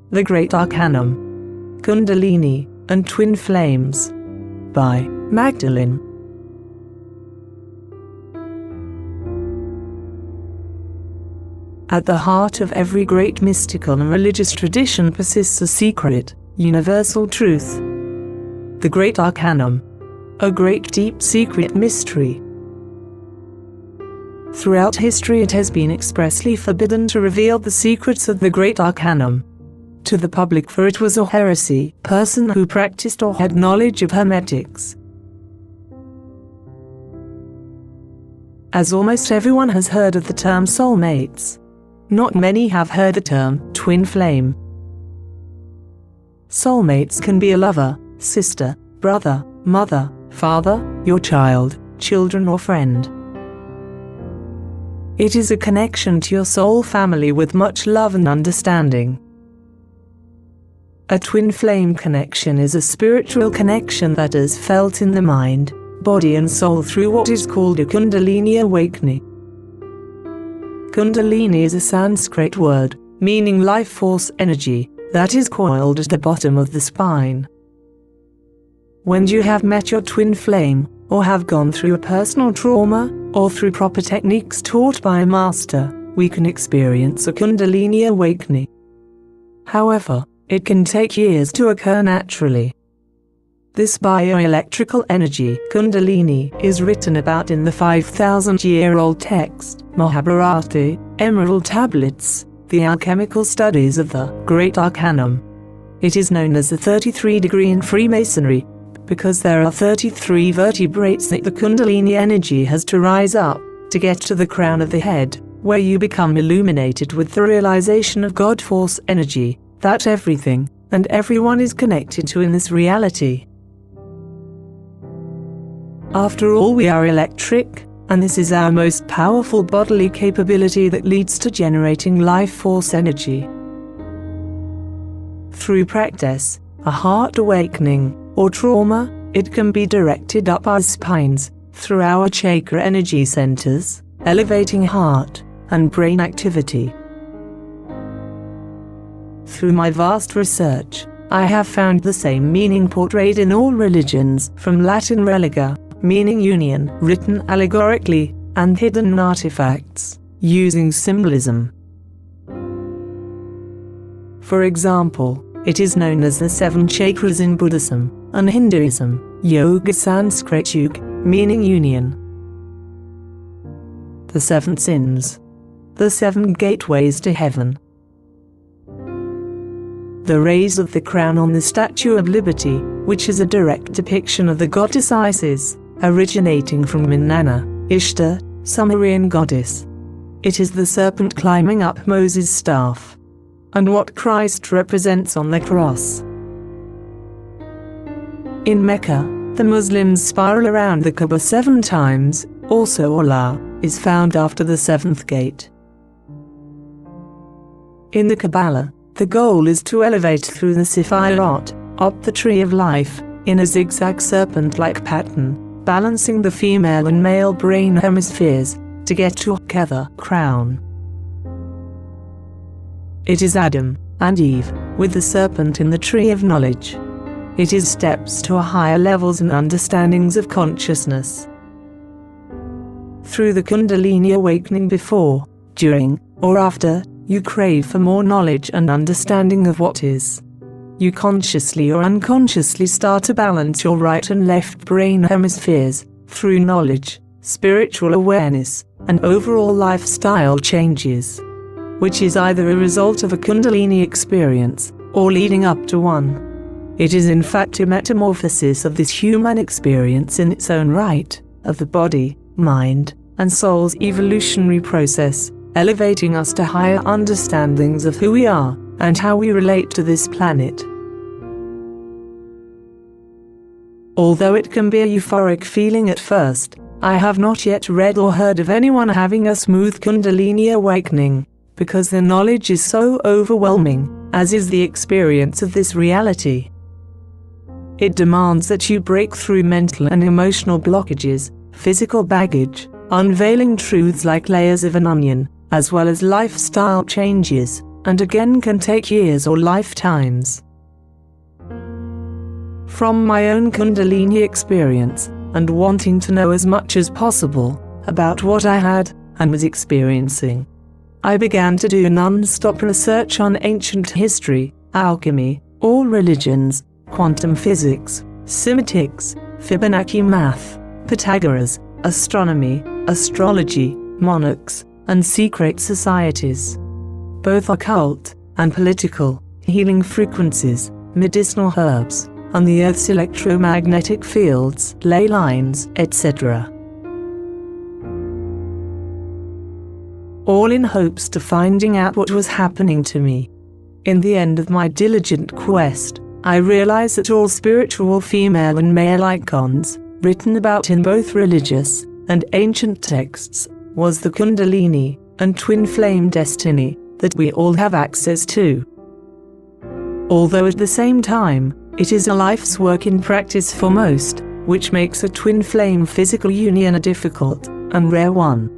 The Great Arcanum, Kundalini, and Twin Flames, by Magdalene. At the heart of every great mystical and religious tradition persists a secret, universal truth. The Great Arcanum, a great deep secret mystery. Throughout history it has been expressly forbidden to reveal the secrets of the Great Arcanum to the public, for it was a heresy, person who practiced or had knowledge of hermetics. As almost everyone has heard of the term soulmates, not many have heard the term twin flame. Soulmates can be a lover, sister, brother, mother, father, your child, children or friend. It is a connection to your soul family with much love and understanding. A twin flame connection is a spiritual connection that is felt in the mind, body and soul through what is called a Kundalini awakening. Kundalini is a Sanskrit word, meaning life force energy, that is coiled at the bottom of the spine. When you have met your twin flame, or have gone through a personal trauma, or through proper techniques taught by a master, we can experience a Kundalini awakening. However, it can take years to occur naturally. This bioelectrical energy, Kundalini, is written about in the 5,000-year-old text, Mahabharata, Emerald Tablets, the alchemical studies of the Great Arcanum. It is known as the 33 degree in Freemasonry, because there are 33 vertebrates that the Kundalini energy has to rise up, to get to the crown of the head, where you become illuminated with the realization of God force energy, that everything and everyone is connected to in this reality. After all, we are electric, and this is our most powerful bodily capability that leads to generating life force energy. Through practice, a heart awakening, or trauma, it can be directed up our spines, through our chakra energy centers, elevating heart and brain activity. Through my vast research, I have found the same meaning portrayed in all religions, from Latin religare, meaning union, written allegorically, and hidden artifacts, using symbolism. For example, it is known as the 7 chakras in Buddhism, and Hinduism, Yoga Sanskrit Yuga, meaning union. The 7 sins. The 7 gateways to heaven. The rays of the crown on the Statue of Liberty, which is a direct depiction of the goddess Isis, originating from Inanna, Ishtar, Sumerian goddess. It is the serpent climbing up Moses' staff, and what Christ represents on the cross. In Mecca, the Muslims spiral around the Kaaba 7 times, also Allah is found after the 7th gate. In the Kabbalah, the goal is to elevate through the Sephirot, up the tree of life, in a zigzag serpent-like pattern, balancing the female and male brain hemispheres, to get to Kether crown. It is Adam and Eve, with the serpent in the tree of knowledge. It is steps to higher levels and understandings of consciousness. Through the Kundalini awakening before, during, or after, you crave for more knowledge and understanding of what is. You consciously or unconsciously start to balance your right and left brain hemispheres, through knowledge, spiritual awareness, and overall lifestyle changes, which is either a result of a Kundalini experience, or leading up to one. It is in fact a metamorphosis of this human experience in its own right, of the body, mind, and soul's evolutionary process, elevating us to higher understandings of who we are, and how we relate to this planet. Although it can be a euphoric feeling at first, I have not yet read or heard of anyone having a smooth Kundalini awakening, because the knowledge is so overwhelming, as is the experience of this reality. It demands that you break through mental and emotional blockages, physical baggage, unveiling truths like layers of an onion, as well as lifestyle changes, and again can take years or lifetimes. From my own Kundalini experience, and wanting to know as much as possible about what I had and was experiencing, I began to do non-stop research on ancient history, alchemy, all religions, quantum physics, semiotics, Fibonacci math, Pythagoras, astronomy, astrology, monarchs, and secret societies, both occult and political, healing frequencies, medicinal herbs, and the Earth's electromagnetic fields, ley lines, etc. All in hopes to finding out what was happening to me. In the end of my diligent quest, I realized that all spiritual female and male icons, written about in both religious and ancient texts, was the Kundalini and twin flame destiny that we all have access to. Although at the same time, it is a life's work in practice for most, which makes a twin flame physical union a difficult and rare one.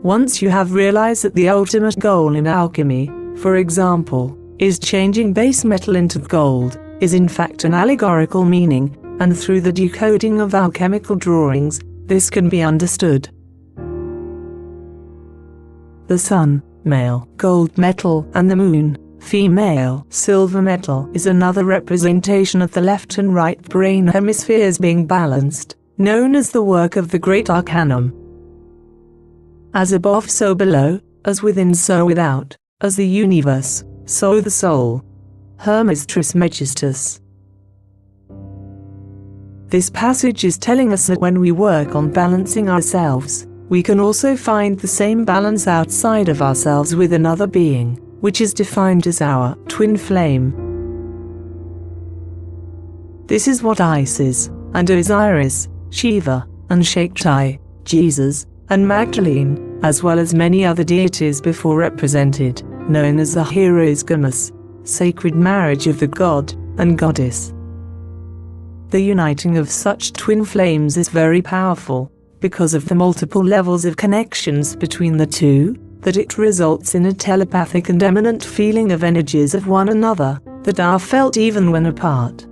Once you have realized that the ultimate goal in alchemy, for example, is changing base metal into gold, is in fact an allegorical meaning, and through the decoding of alchemical drawings, this can be understood. The sun, male, gold metal, and the moon, female, silver metal, is another representation of the left and right brain hemispheres being balanced, known as the work of the great Arcanum. As above so below, as within so without, as the universe, so the soul. Hermes Trismegistus. This passage is telling us that when we work on balancing ourselves, we can also find the same balance outside of ourselves with another being, which is defined as our twin flame. This is what Isis, and Osiris, Shiva, and Shakti, Jesus, and Magdalene, as well as many other deities before represented, known as the Hierogamous, sacred marriage of the god and goddess. The uniting of such twin flames is very powerful, because of the multiple levels of connections between the two, that it results in a telepathic and eminent feeling of energies of one another, that are felt even when apart.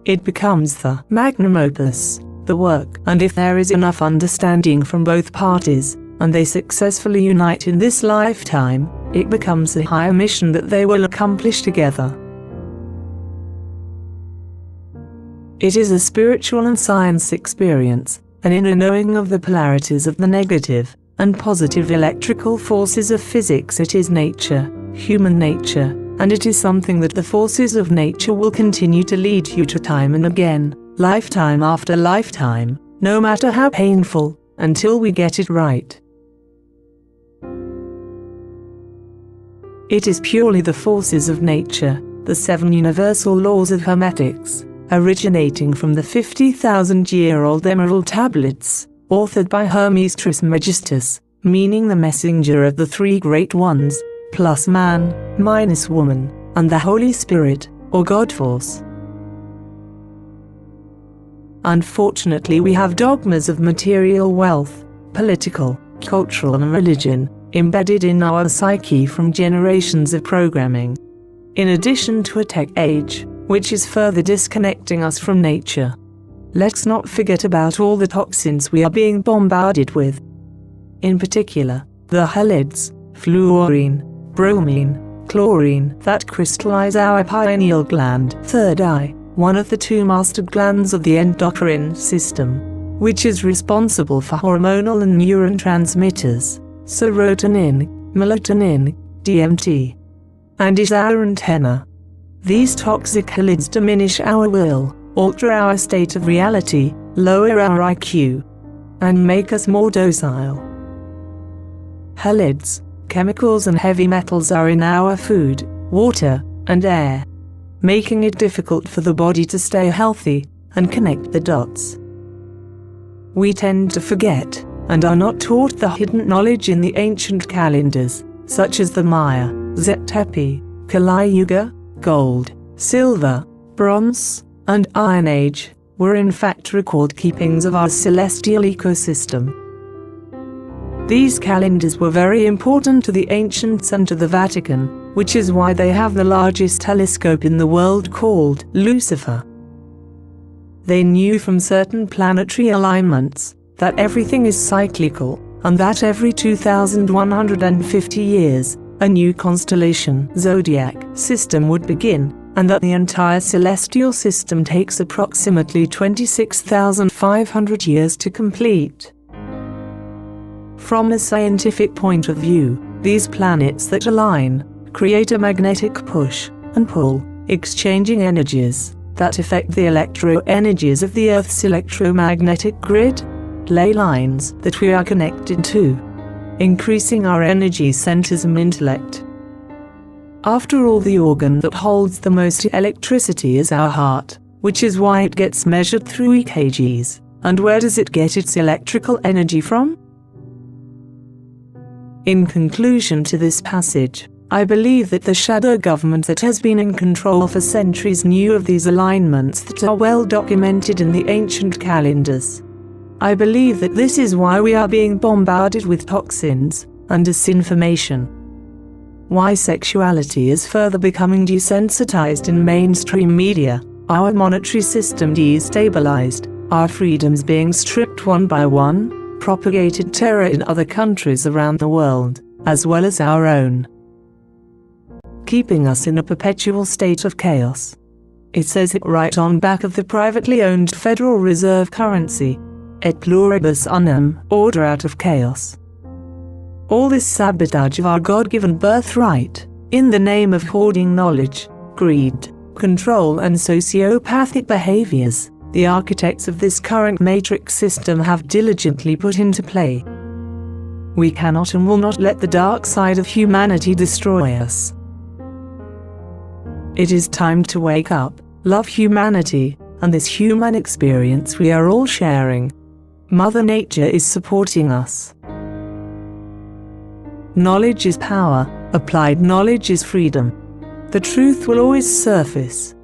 It becomes the magnum opus, the work, and if there is enough understanding from both parties, and they successfully unite in this lifetime, it becomes the higher mission that they will accomplish together. It is a spiritual and science experience, an inner knowing of the polarities of the negative and positive electrical forces of physics. It is nature, human nature, and it is something that the forces of nature will continue to lead you to time and again, lifetime after lifetime, no matter how painful, until we get it right. It is purely the forces of nature, the 7 universal laws of hermetics, originating from the 50,000-year-old emerald tablets, authored by Hermes Trismegistus, meaning the messenger of the 3 great ones, plus man, minus woman, and the Holy Spirit, or God Force. Unfortunately, we have dogmas of material wealth, political, cultural, and religion embedded in our psyche from generations of programming. In addition to a tech age, which is further disconnecting us from nature. Let's not forget about all the toxins we are being bombarded with. In particular, the halides, fluorine, bromine, chlorine that crystallize our pineal gland, third eye, one of the 2 master glands of the endocrine system, which is responsible for hormonal and neurotransmitters, serotonin, melatonin, DMT, and is our antenna. These toxic halides diminish our will, alter our state of reality, lower our IQ, and make us more docile. Halides, chemicals and heavy metals are in our food, water, and air, making it difficult for the body to stay healthy and connect the dots. We tend to forget, and are not taught the hidden knowledge in the ancient calendars, such as the Maya, Zetepi, Kali Yuga, Gold, Silver, Bronze, and Iron Age, were in fact record keepings of our celestial ecosystem. These calendars were very important to the ancients and to the Vatican, which is why they have the largest telescope in the world called Lucifer. They knew from certain planetary alignments that everything is cyclical, and that every 2,150 years, a new constellation zodiac system would begin, and that the entire celestial system takes approximately 26,500 years to complete. From a scientific point of view, these planets that align create a magnetic push and pull, exchanging energies that affect the electro-energies of the Earth's electromagnetic grid, ley lines that we are connected to, increasing our energy centers and intellect. After all, the organ that holds the most electricity is our heart, which is why it gets measured through EKGs. And where does it get its electrical energy from? In conclusion to this passage, I believe that the shadow government that has been in control for centuries knew of these alignments that are well documented in the ancient calendars. I believe that this is why we are being bombarded with toxins and disinformation. Why sexuality is further becoming desensitized in mainstream media, our monetary system destabilized, our freedoms being stripped one by one, propagated terror in other countries around the world, as well as our own, keeping us in a perpetual state of chaos. It says it right on back of the privately owned Federal Reserve currency, et pluribus unum, order out of chaos. All this sabotage of our God-given birthright, in the name of hoarding knowledge, greed, control and sociopathic behaviors, the architects of this current matrix system have diligently put into play. We cannot and will not let the dark side of humanity destroy us. It is time to wake up, love humanity, and this human experience we are all sharing. Mother Nature is supporting us. Knowledge is power, applied knowledge is freedom. The truth will always surface.